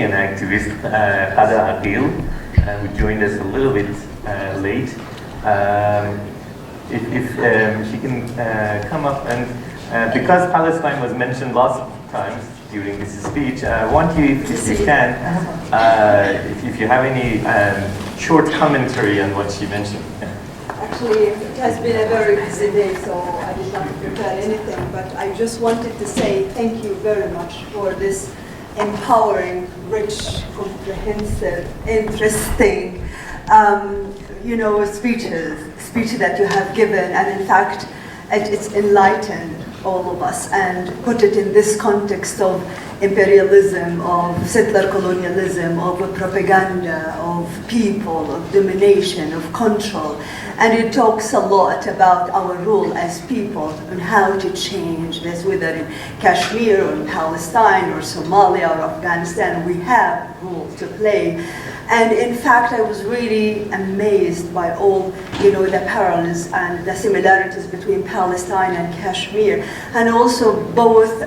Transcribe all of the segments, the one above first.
Palestinian activist, Ghada Ageel, who joined us a little bit late. If she can come up, and because Palestine was mentioned lots of times during this speech, I want you, if you can, if you have any short commentary on what she mentioned. Actually, it has been a very busy day, so I did not prepare anything, but I just wanted to say thank you very much for this empowering, rich, comprehensive, interesting, speech that you have given, and in fact, it's enlightened all of us and put it in this context of imperialism, of settler colonialism, of propaganda, of people, of domination, of control. And it talks a lot about our role as people and how to change this, whether in Kashmir or in Palestine or Somalia or Afghanistan, we have a role to play. And in fact, I was really amazed by all, the parallels and the similarities between Palestine and Kashmir, and also both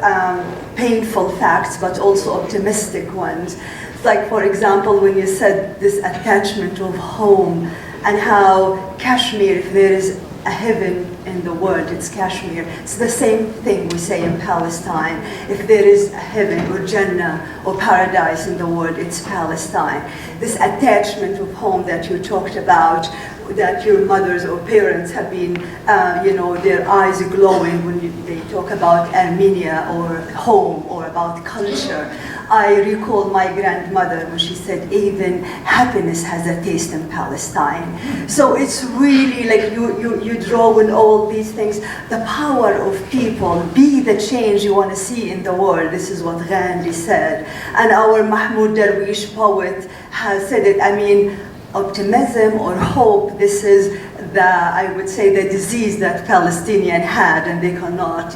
painful facts, but also optimistic ones. Like, for example, when you said this attachment of home, and how Kashmir, if there is a heaven in the world, it's Kashmir. It's the same thing we say in Palestine. If there is a heaven or Jannah or paradise in the world, it's Palestine. This attachment of home that you talked about, that your mothers or parents have been, their eyes glowing when they talk about Armenia or home or about culture. I recall my grandmother when she said, even happiness has a taste in Palestine. So it's really like you draw in all these things, the power of people, be the change you want to see in the world. This is what Gandhi said. And our Mahmoud Darwish poet has said it. I mean, optimism or hope, this is I would say, the disease that Palestinians had, and they cannot,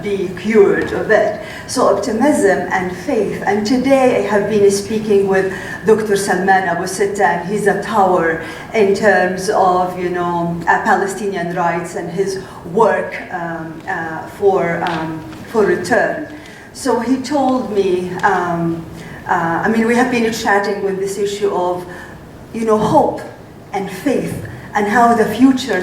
be cured of it. So optimism and faith. And today I have been speaking with Dr. Salman Abu Sitta, and he's a tower in terms of, Palestinian rights and his work for return. So he told me, we have been chatting with this issue of, hope and faith, and how the future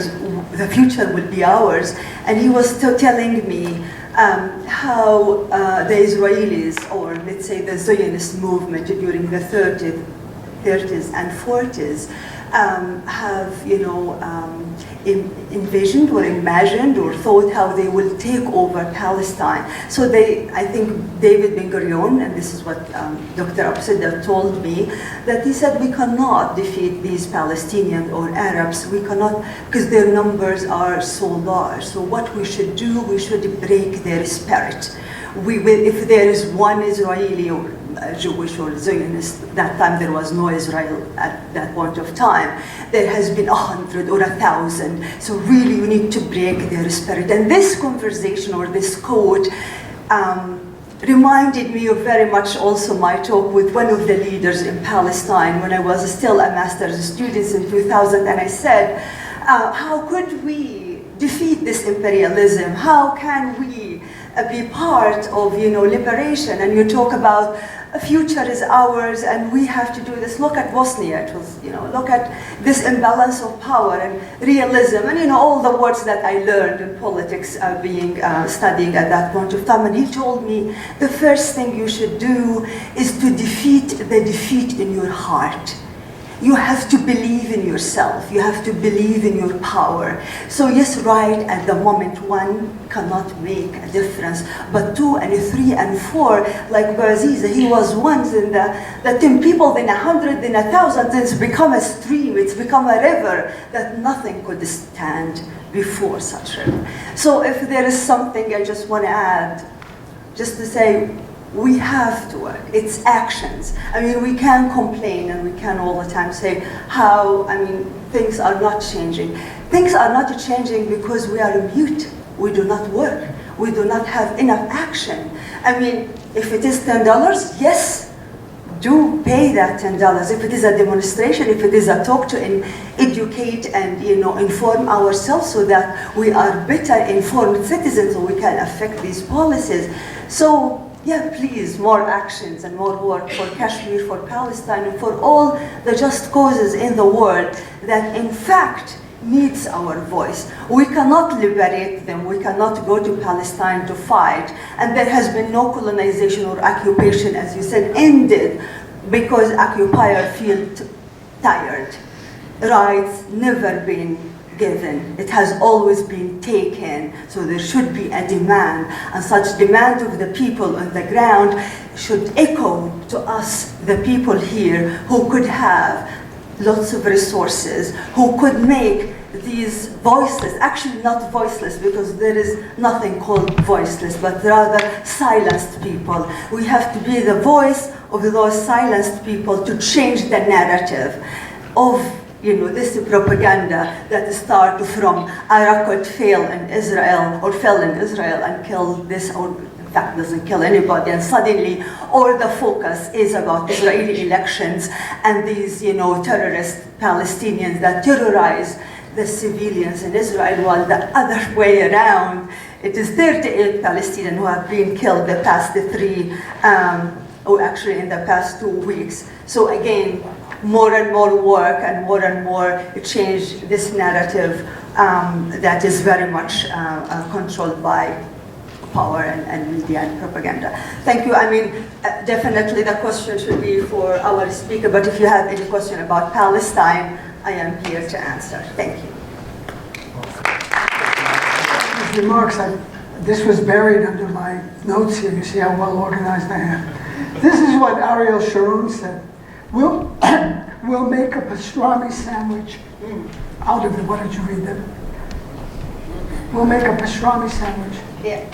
will be ours. And he was still telling me how the Israelis, or let's say the Zionist movement during the 30s and 40s, have envisioned or imagined or thought how they will take over Palestine. So I think David Ben-Gurion, and this is what Dr. Absida told me, that he said we cannot defeat these Palestinians or Arabs, we cannot, because their numbers are so large. So what we should do, we should break their spirit. If there is one Israeli or Jewish or Zionist, that time there was no Israel at that point of time. There has been 100 or 1,000. So really you need to break their spirit. And this conversation or this quote reminded me of very much also my talk with one of the leaders in Palestine when I was still a master's student in 2000. And I said, how could we defeat this imperialism? How can we be part of, liberation? And you talk about a future is ours, and we have to do this. Look at Bosnia. It was, look at this imbalance of power and realism, and all the words that I learned in politics studying at that point of time. And he told me the first thing you should do is to defeat the defeat in your heart. You have to believe in yourself. You have to believe in your power. So yes, right, at the moment, one cannot make a difference. But 2 and 3 and 4, like Baziza, he was once in the 10 people, then 100, then 1,000, it's become a stream, it's become a river that nothing could stand before such river. So if there is something I just want to add, just to say, we have to work. It's actions. We can complain and we can all the time say how, things are not changing. Things are not changing because we are mute. We do not work. We do not have enough action. If it is $10, yes, do pay that $10. If it is a demonstration, if it is a talk to educate and inform ourselves so that we are better informed citizens so we can affect these policies. So yeah, please, more actions and more work for Kashmir, for Palestine, and for all the just causes in the world that in fact needs our voice. We cannot liberate them. We cannot go to Palestine to fight. And there has been no colonization or occupation, as you said, ended because occupier feel tired. Rights never been given. It has always been taken. So there should be a demand, and such demand of the people on the ground should echo to us, the people here, who could have lots of resources, who could make these voiceless, actually not voiceless because there is nothing called voiceless, but rather silenced people. We have to be the voice of those silenced people to change the narrative of this propaganda that started from Iraq could fail in Israel or fell in Israel and killed this, or in fact doesn't kill anybody, and suddenly all the focus is about Israeli elections and these terrorist Palestinians that terrorize the civilians in Israel, while the other way around, it is 38 Palestinians who have been killed the past or actually in the past 2 weeks. So again, more and more work and more change this narrative that is very much controlled by power and media and propaganda. Thank you. I mean, definitely the question should be for our speaker, but if you have any question about Palestine, I am here to answer. Thank you. Remarks. This was buried under my notes here. You see how well organized I am. This is what Ariel Sharon said. We'll make a pastrami sandwich out of it. What did you read that? We'll make a pastrami sandwich. Yeah.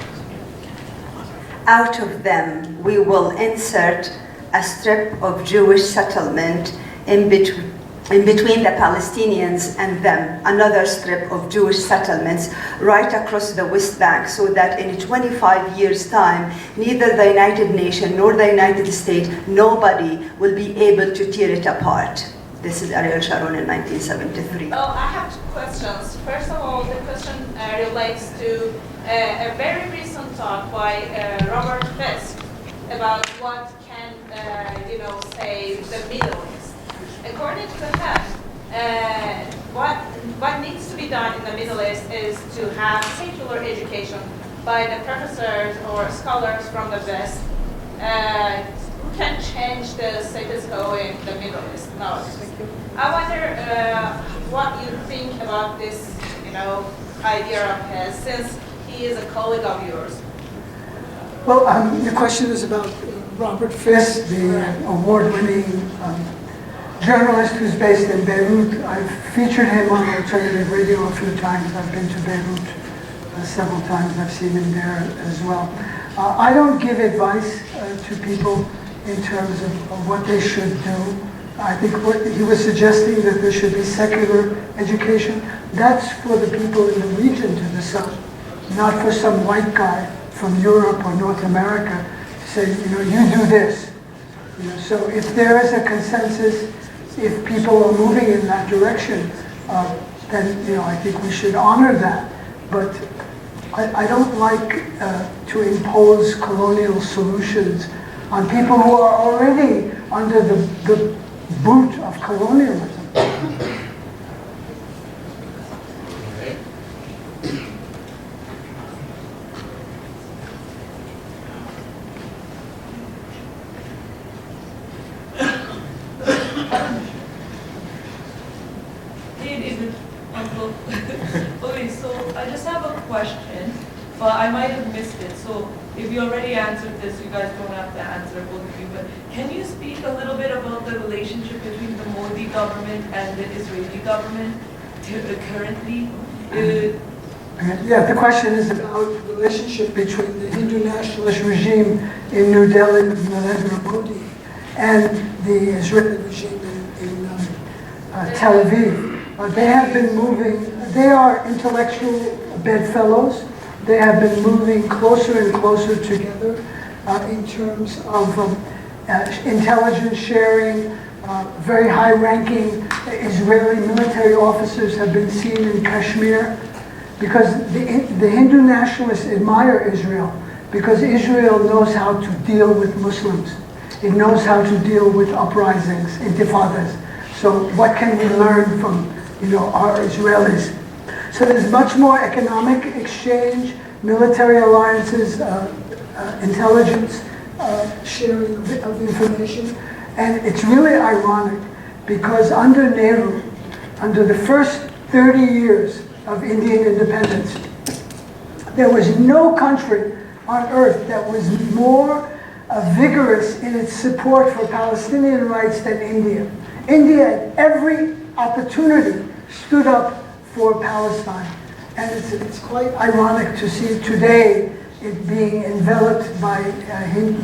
Out of them, we will insert a strip of Jewish settlement in between the Palestinians and them, another strip of Jewish settlements right across the West Bank, so that in 25 years' time, neither the United Nations nor the United States, nobody will be able to tear it apart. This is Ariel Sharon in 1973. Well, I have two questions. First of all, the question relates to a very recent talk by Robert Fisk about what can, save the Middle East. According to him, what needs to be done in the Middle East is to have secular education by the professors or scholars from the West who can change the status quo in the Middle East. Now, I wonder what you think about this, idea of his, since he is a colleague of yours. Well, the question is about Robert Fisk, the award-winning journalist who's based in Beirut. I've featured him on alternative radio a few times. I've been to Beirut several times. I've seen him there as well. I don't give advice to people in terms of what they should do. I think what he was suggesting, that there should be secular education, that's for the people in the region to decide, not for some white guy from Europe or North America to say, you do this. So if there is a consensus, if people are moving in that direction, then I think we should honor that. But I don't like to impose colonial solutions on people who are already under the boot of colonialism. Okay, so I just have a question, but I might have missed it. So if you already answered this, you guys don't have to answer, both of you. But can you speak a little bit about the relationship between the Modi government and the Israeli government currently? Yeah, the question is about the relationship between the Hindu nationalist regime in New Delhi, Narendra Modi, and the Israeli regime in Tel Aviv. They have been moving, they are intellectual bedfellows. They have been moving closer and closer together in terms of intelligence sharing. Very high-ranking Israeli military officers have been seen in Kashmir, because the Hindu nationalists admire Israel. because Israel knows how to deal with Muslims. It knows how to deal with uprisings, intifadas. So what can we learn from, our Israelis? So there's much more economic exchange, military alliances, intelligence, sharing of information. And it's really ironic because under Nehru, under the first 30 years of Indian independence, there was no country on earth that was more vigorous in its support for Palestinian rights than India. India, at every opportunity, stood up for Palestine. And it's quite ironic to see today it being enveloped by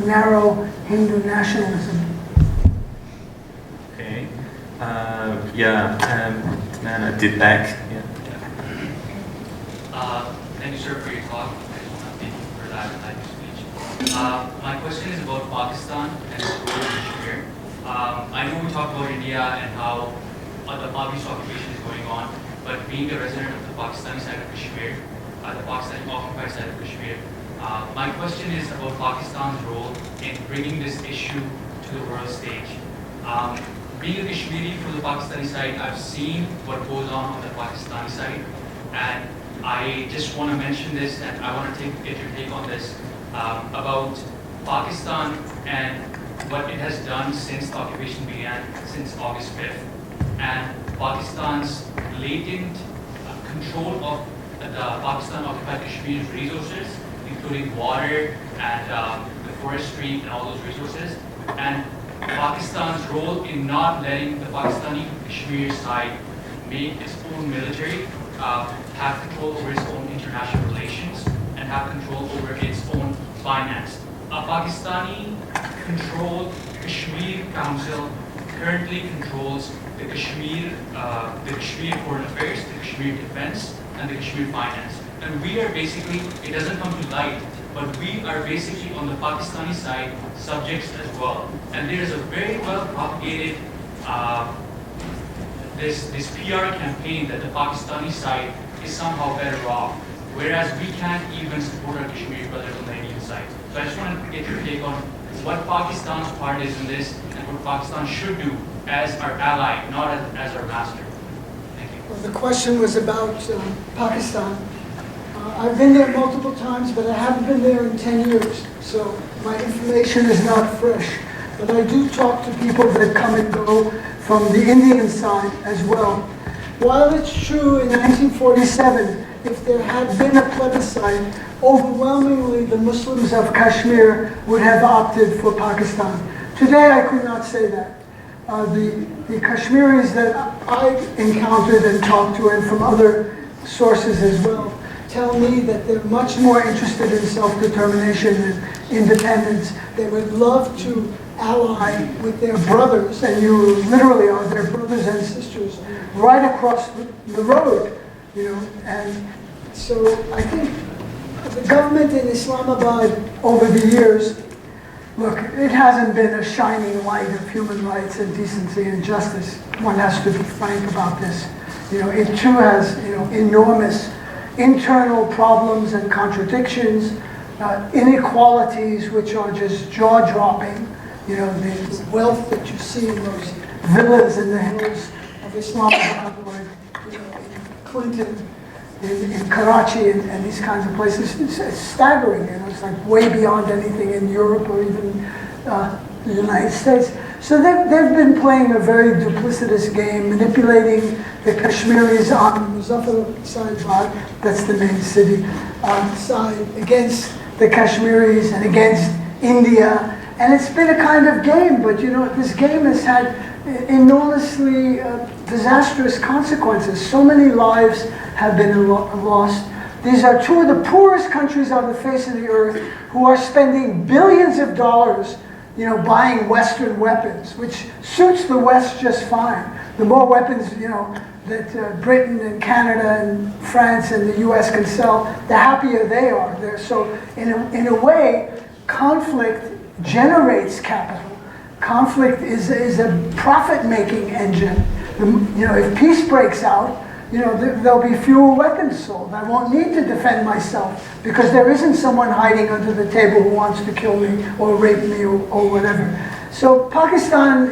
narrow Hindu nationalism. Okay. Man, I did back. Yeah. Thank you, sir, for your talk. Thank you for that speech. My question is about Pakistan and its role in Kashmir. I know we talked about India and how the obvious occupation is going on, but being a resident of the Pakistani side of Kashmir, the Pakistani occupied side of Kashmir, my question is about Pakistan's role in bringing this issue to the world stage. Being a Kashmiri from the Pakistani side, I've seen what goes on the Pakistani side, and I just want to mention this, and I want to get your take on this, about Pakistan and what it has done since the occupation began, since August 5th, and Pakistan's blatant control of the Pakistan-occupied Kashmir's resources, including water and the forestry and all those resources, and Pakistan's role in not letting the Pakistani Kashmir side make its own military, have control over its own international relations, and have control over its own finance. A Pakistani-controlled Kashmir Council currently controls the Kashmir Foreign Affairs, the Kashmir Defense, and the Kashmir Finance. And we are basically, it doesn't come to light, but we are basically on the Pakistani side subjects as well. And there is a very well propagated this PR campaign that the Pakistani side is somehow better off, whereas we can't even support our Kashmiri brothers on the Indian side. So I just want to get your take on what Pakistan's part is in this and what Pakistan should do as our ally, not as our master. Thank you. Well, the question was about Pakistan. I've been there multiple times, but I haven't been there in 10 years, so my information is not fresh. But I do talk to people that come and go from the Indian side as well. While it's true in 1947, if there had been a plebiscite, overwhelmingly the Muslims of Kashmir would have opted for Pakistan. Today I could not say that. The Kashmiris that I've encountered and talked to, and from other sources as well, tell me that they're much more interested in self-determination and independence. They would love to ally with their brothers, and you literally are their brothers and sisters, right across the road, and so I think the government in Islamabad over the years, look, it hasn't been a shining light of human rights and decency and justice. One has to be frank about this. It too has, enormous internal problems and contradictions, inequalities which are just jaw-dropping. The wealth that you see in those villas in the hills of Islamabad, or in Clinton, in Karachi, and these kinds of places, it's staggering. It's like way beyond anything in Europe or even the United States. So they've been playing a very duplicitous game, manipulating the Kashmiris on Muzaffarabad, that's the main city, side against the Kashmiris and against India. And it's been a kind of game, but this game has had enormously disastrous consequences. So many lives have been lost. These are two of the poorest countries on the face of the earth who are spending billions of dollars buying Western weapons, which suits the West just fine. The more weapons, that Britain and Canada and France and the US can sell, the happier they are. So in a way, conflict generates capital. Conflict is a profit-making engine. If peace breaks out, there'll be fewer weapons sold. I won't need to defend myself because there isn't someone hiding under the table who wants to kill me or rape me or whatever. So Pakistan,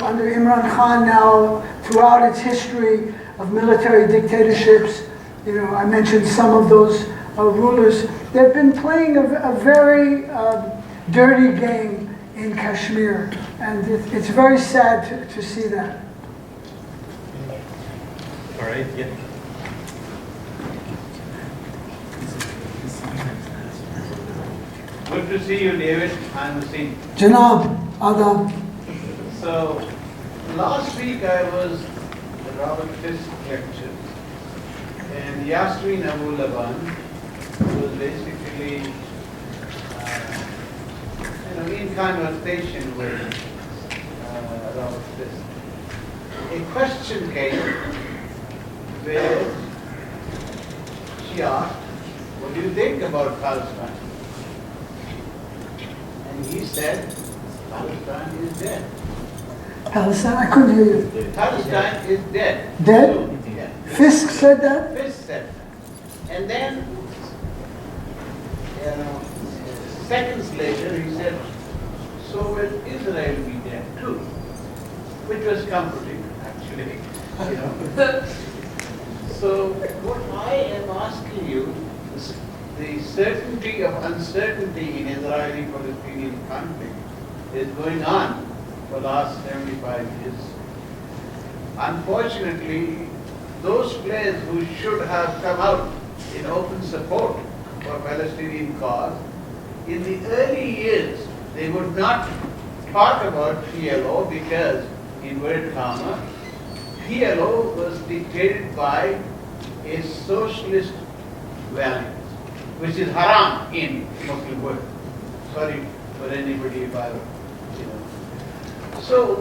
under Imran Khan now, throughout its history of military dictatorships, I mentioned some of those rulers, they've been playing a very dirty game in Kashmir, and it's very sad to see that. All right, yeah. Good to see you, David. I'm Hussein. Janab, Adam. So, last week I was at Robert Fisk lecture, and Yasmin Abu Laban was basically in conversation with Robert Fisk. A question came where she asked, what do you think about Palestine? And he said, Palestine is dead. Palestine? I couldn't hear you. Palestine is dead. Dead? Yeah. Fisk said that? Fisk said. And then, seconds later, he said, so will Israel be dead too? Which was comforting, actually. So what I am asking you is the certainty of uncertainty in Israeli-Palestinian conflict is going on for the last 75 years. Unfortunately, those players who should have come out in open support for Palestinian cause, in the early years, they would not talk about PLO because, inverted comma, PLO was dictated by a socialist value, which is haram in Muslim world. Sorry for anybody if I, So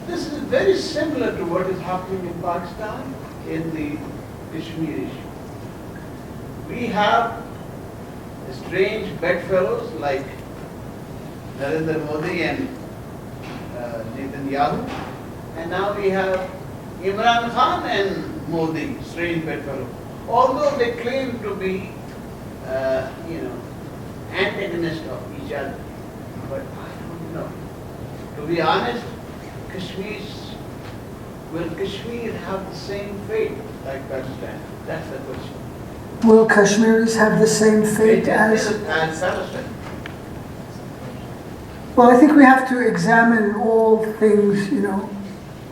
this is very similar to what is happening in Pakistan in the Kashmir issue. We have strange bedfellows like Narendra Modi and Netanyahu, and now we have Imran Khan and Modi, strange bedfellows. Although they claim to be, antagonists of each other, but I don't know. To be honest, will Kashmir have the same fate like Palestine? That's the question. Will Kashmiris have the same fate as Palestine? Well, I think we have to examine all things,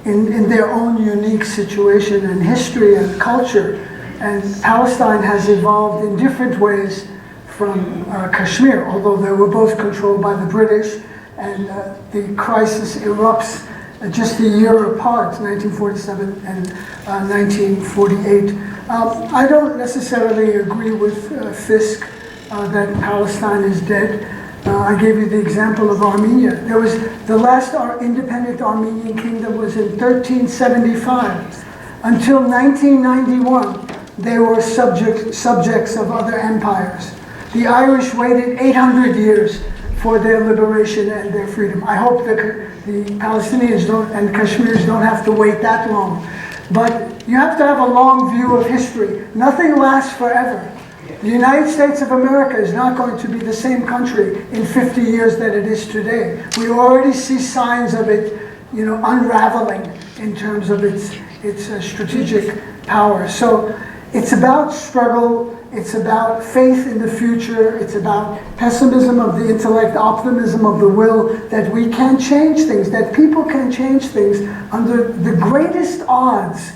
in their own unique situation and history and culture. And Palestine has evolved in different ways from Kashmir, although they were both controlled by the British, and the crisis erupts just a year apart, 1947 and 1948. I don't necessarily agree with Fisk that Palestine is dead. I gave you the example of Armenia. There was the last independent Armenian kingdom was in 1375. Until 1991, they were subjects of other empires. The Irish waited 800 years for their liberation and their freedom. I hope that the Palestinians and Kashmiris don't have to wait that long. But you have to have a long view of history. Nothing lasts forever. The United States of America is not going to be the same country in 50 years that it is today. We already see signs of it, unraveling in terms of its strategic power. So it's about struggle. It's about faith in the future. It's about pessimism of the intellect, optimism of the will, that we can change things, that people can change things under the greatest odds.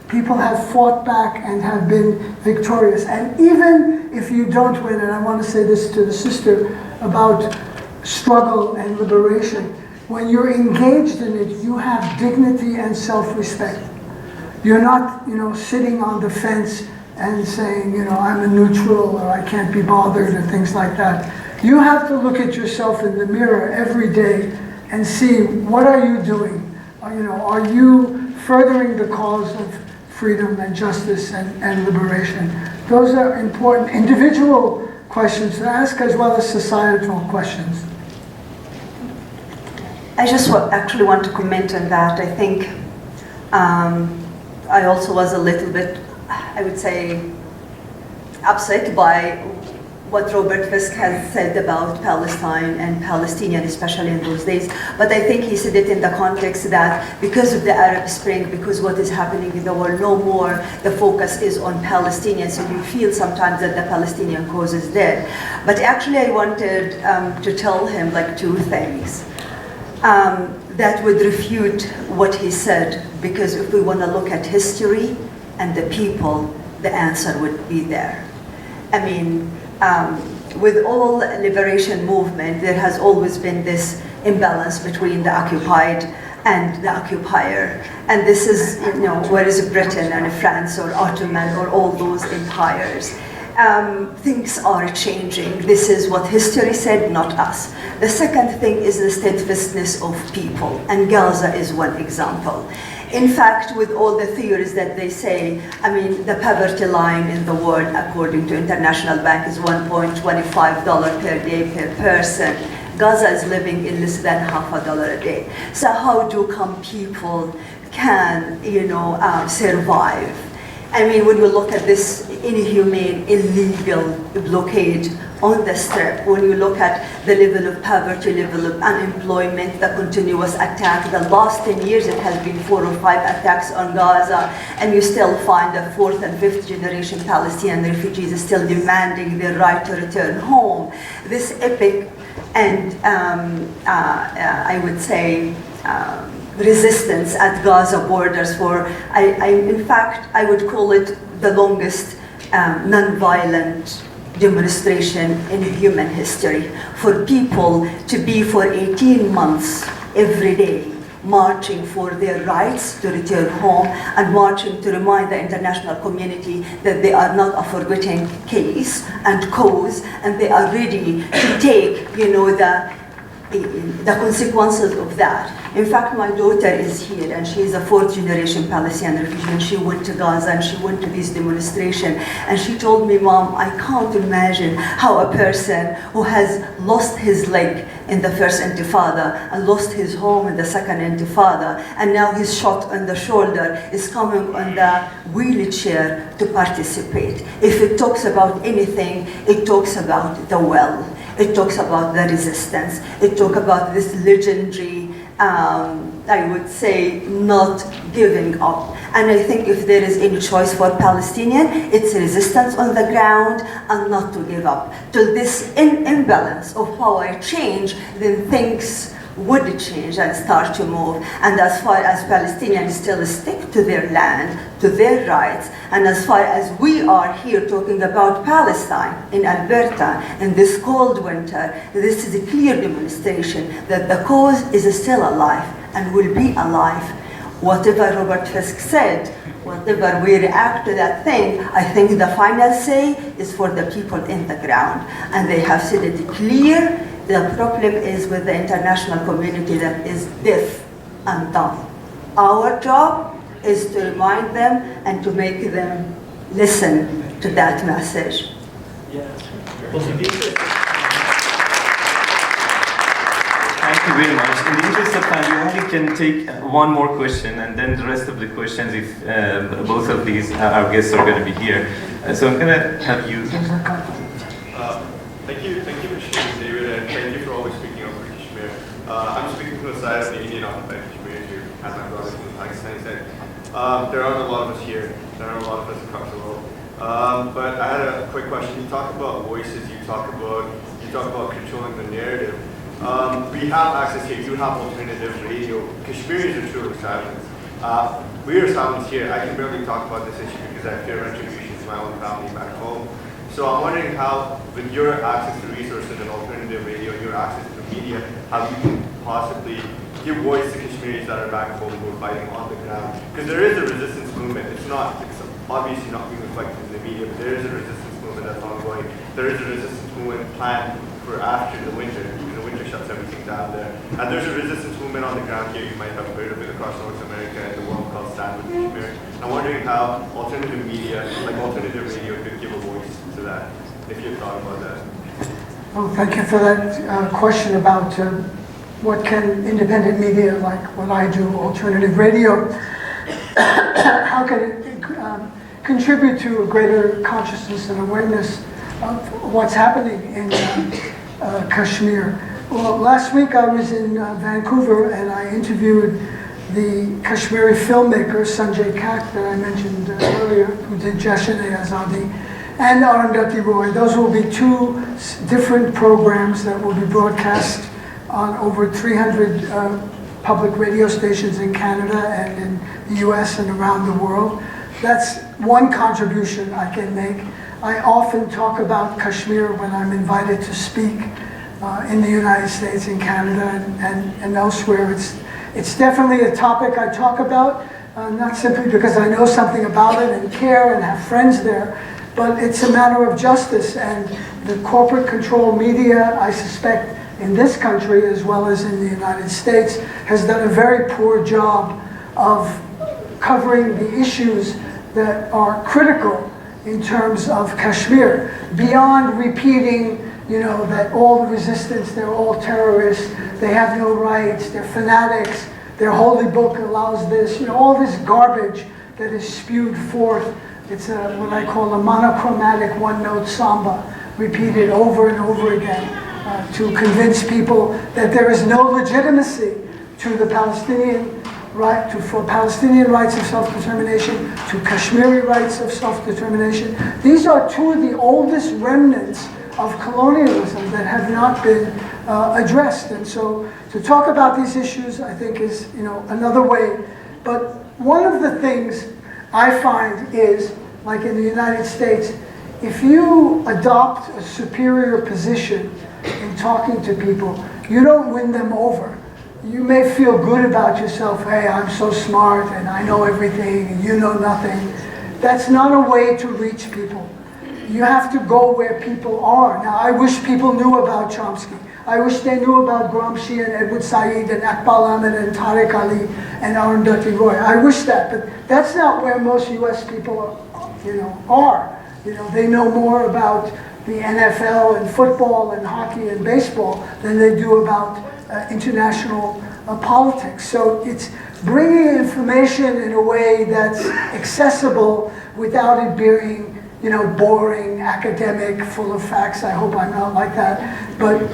People have fought back and have been victorious. And even if you don't win, and I want to say this to the sister about struggle and liberation, when you're engaged in it, you have dignity and self-respect. You're not, sitting on the fence and saying, I'm a neutral or I can't be bothered and things like that. You have to look at yourself in the mirror every day and see, what are you doing? Are you furthering the cause of freedom and justice and liberation? Those are important individual questions to ask as well as societal questions. I just actually want to comment on that. I think I also was a little bit, I would say, upset by what Robert Fisk has said about Palestine and Palestinians, especially in those days. But I think he said it in the context that because of the Arab Spring, because what is happening in the world, no more the focus is on Palestinians, and you feel sometimes that the Palestinian cause is dead. But actually I wanted to tell him like two things that would refute what he said, because if we want to look at history and the people, the answer would be there. I mean, with all liberation movement, there has always been this imbalance between the occupied and the occupier. And this is, you know, where is Britain and France or Ottoman or all those empires? Things are changing. This is what history said, not us. The second thing is the steadfastness of people, and Gaza is one example. In fact, with all the theories that they say, I mean, the poverty line in the world, according to International Bank, is $1.25 per day per person. Gaza is living in less than $0.50 a day. So how do people can, you know, survive? I mean, when you look at this inhumane, illegal blockade on the Strip, when you look at the level of poverty, level of unemployment, the continuous attack, the last 10 years it has been 4 or 5 attacks on Gaza, and you still find the 4th and 5th generation Palestinian refugees still demanding their right to return home. This epic and I would say resistance at Gaza borders for, in fact, I would call it the longest non-violent demonstration in human history. For people to be for 18 months every day marching for their rights to return home and marching to remind the international community that they are not a forgotten case and cause, and they are ready to take, you know, the consequences of that. In fact, my daughter is here, and she is a 4th generation Palestinian refugee, and she went to Gaza and she went to this demonstration, and she told me, Mom, I can't imagine how a person who has lost his leg in the first Intifada and lost his home in the second Intifada, and now he's shot on the shoulder, is coming on the wheelchair to participate. If it talks about anything, it talks about the will. It talks about the resistance. It talks about this legendary, I would say, not giving up. And I think if there is any choice for Palestinian, it's resistance on the ground and not to give up. Till this imbalance of power change, then things would change and start to move. And as far as Palestinians still stick to their land, to their rights, and as far as we are here talking about Palestine in Alberta in this cold winter, this is a clear demonstration that the cause is still alive and will be alive. Whatever Robert Fisk said, whatever we react to that thing, I think the final say is for the people in the ground. And they have said it clear. The problem is with the international community that is deaf and dumb. Our job is to remind them and to make them listen to that message. Thank you very much. In the interest of time, we only can take one more question, and then the rest of the questions, if both of these our guests are going to be here. So I'm going to have you. Thank you for sharing, David, and thank you for always speaking up for Kashmir. I'm speaking from the side of the Indian occupied Kashmir here, as my brother from Pakistan said. There aren't a lot of us here. There aren't a lot of us across the world. But I had a quick question. You talk about voices. You talk about controlling the narrative. We have access here. You have alternative radio. Kashmiris are truly silence. We are silence here. I can barely talk about this issue because I fear retribution to my own family back home. So I'm wondering how, with your access to resources and alternative radio, your access to media, how you can possibly give voice to Kashmiris that are back home who are fighting on the ground. Because there is a resistance movement. It's obviously not being reflected in the media, but there is a resistance movement that's ongoing. There is a resistance movement planned for after the winter, because the winter shuts everything down there. And there's a resistance movement on the ground here. You might have heard of it across North America and the world called Stand With Kashmir. I'm wondering how alternative media, like alternative radio, could give a voice to that, if you've thought about that. Well, thank you for that question about what can independent media like what I do, alternative radio. how can it contribute to a greater consciousness and awareness of what's happening in Kashmir. Well, last week I was in Vancouver and I interviewed the Kashmiri filmmaker Sanjay Kak that I mentioned earlier, who did Jashan-e-Azadi, and Arundhati Roy. Those will be two different programs that will be broadcast on over 300 public radio stations in Canada and in the US and around the world. That's one contribution I can make. I often talk about Kashmir when I'm invited to speak in the United States, in Canada, and elsewhere. It's definitely a topic I talk about, not simply because I know something about it and care and have friends there, but it's a matter of justice. And the corporate control media, I suspect, in this country as well as in the United States, has done a very poor job of covering the issues that are critical in terms of Kashmir, beyond repeating, that all the resistance, they're all terrorists, they have no rights, they're fanatics, their holy book allows this, all this garbage that is spewed forth. It's what I call a monochromatic one-note samba, repeated over and over again to convince people that there is no legitimacy to the Palestinian right, for Palestinian rights of self-determination, to Kashmiri rights of self-determination. These are two of the oldest remnants of colonialism that have not been addressed. And so to talk about these issues, I think, is another way. But one of the things I find is, like in the United States, if you adopt a superior position in talking to people, you don't win them over. You may feel good about yourself, hey, I'm so smart and I know everything and you know nothing. That's not a way to reach people. You have to go where people are. Now, I wish people knew about Chomsky. I wish they knew about Gramsci and Edward Said and Iqbal Ahmed and Tariq Ali and Arundhati Roy. I wish that, but that's not where most US people are. They know more about the NFL and football and hockey and baseball than they do about international politics. So it's bringing information in a way that's accessible without it being, boring, academic, full of facts. I hope I'm not like that. But,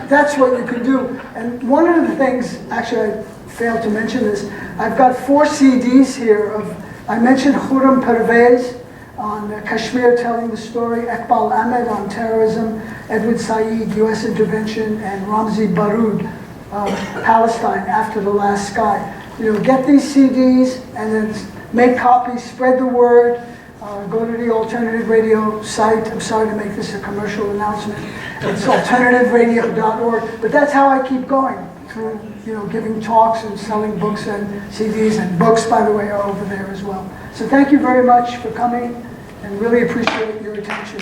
that's what you can do. And one of the things, actually I failed to mention this, I've got 4 CDs here I mentioned Khurram Pervez on Kashmir telling the story, Iqbal Ahmed on terrorism, Edward Said, US intervention, and Ramzi Baroud, Palestine after the last sky. Get these CDs and then make copies, spread the word, go to the Alternative Radio site. I'm sorry to make this a commercial announcement. It's alternativeradio.org, but that's how I keep going, through giving talks and selling books and CDs, and books, by the way, are over there as well. So thank you very much for coming, and really appreciate your attention.